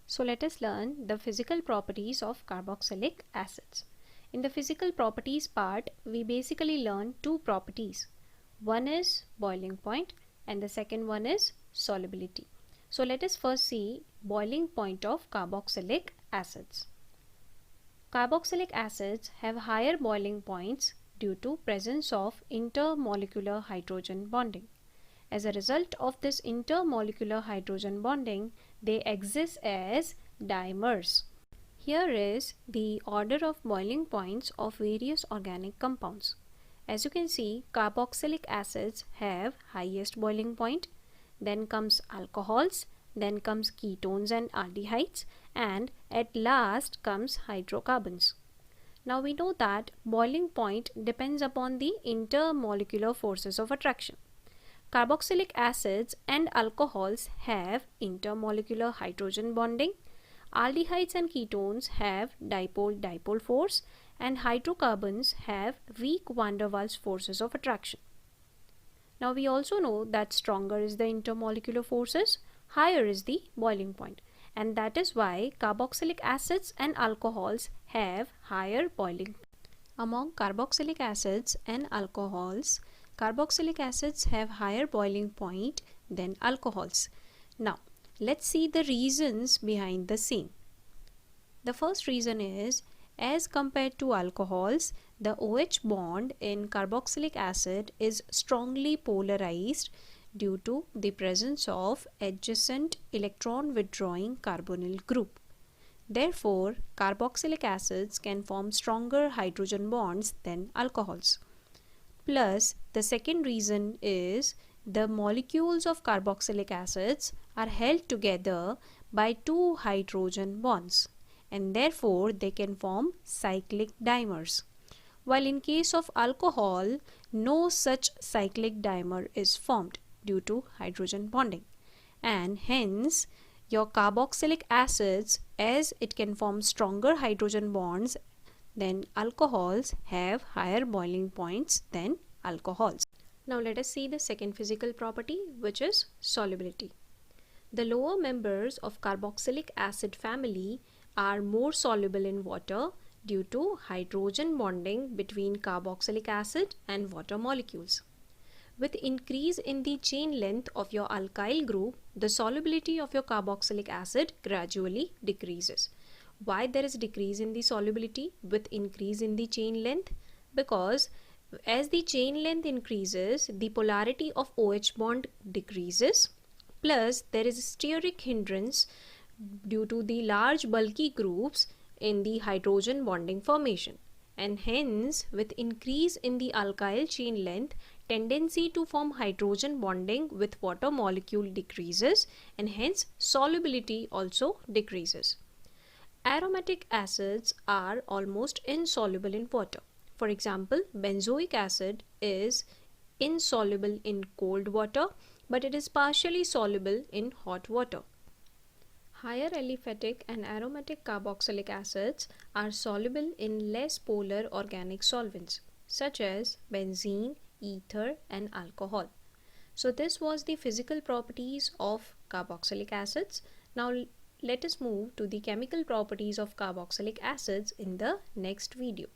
So let us learn the physical properties of carboxylic acids. In the physical properties part, we basically learn two properties. One is boiling point and the second one is solubility. So let us first see boiling point of carboxylic acids. Carboxylic acids have higher boiling points due to presence of intermolecular hydrogen bonding. As a result of this intermolecular hydrogen bonding, they exist as dimers. Here is the order of boiling points of various organic compounds. As you can see, carboxylic acids have highest boiling point, then comes alcohols, then comes ketones and aldehydes, and at last comes hydrocarbons. Now we know that boiling point depends upon the intermolecular forces of attraction. Carboxylic acids and alcohols have intermolecular hydrogen bonding. Aldehydes and ketones have dipole-dipole force, and hydrocarbons have weak van der Waals forces of attraction. Now we also know that stronger is the intermolecular forces, higher is the boiling point, and that is why carboxylic acids and alcohols have higher boiling point. Among carboxylic acids and alcohols, carboxylic acids have higher boiling point than alcohols. Now, let's see the reasons behind the same. The first reason is, as compared to alcohols, the OH bond in carboxylic acid is strongly polarized due to the presence of adjacent electron withdrawing carbonyl group. Therefore, carboxylic acids can form stronger hydrogen bonds than alcohols. Plus, the second reason is the molecules of carboxylic acids are held together by two hydrogen bonds, and therefore they can form cyclic dimers. While in case of alcohol, no such cyclic dimer is formed due to hydrogen bonding, and hence your carboxylic acids, as it can form stronger hydrogen bonds than alcohols, have higher boiling points than alcohols. Now let us see the second physical property, which is solubility. The lower members of carboxylic acid family are more soluble in water due to hydrogen bonding between carboxylic acid and water molecules. With increase in the chain length of your alkyl group, the solubility of your carboxylic acid gradually decreases. Why there is decrease in the solubility with increase in the chain length? Because as the chain length increases, the polarity of OH bond decreases, plus there is steric hindrance due to the large bulky groups in the hydrogen bonding formation, and hence with increase in the alkyl chain length, tendency to form hydrogen bonding with water molecule decreases, and hence solubility also decreases. Aromatic acids are almost insoluble in water. For example, benzoic acid is insoluble in cold water, but it is partially soluble in hot water. Higher aliphatic and aromatic carboxylic acids are soluble in less polar organic solvents such as benzene, ether, and alcohol. So this was the physical properties of carboxylic acids. Now let us move to the chemical properties of carboxylic acids in the next video.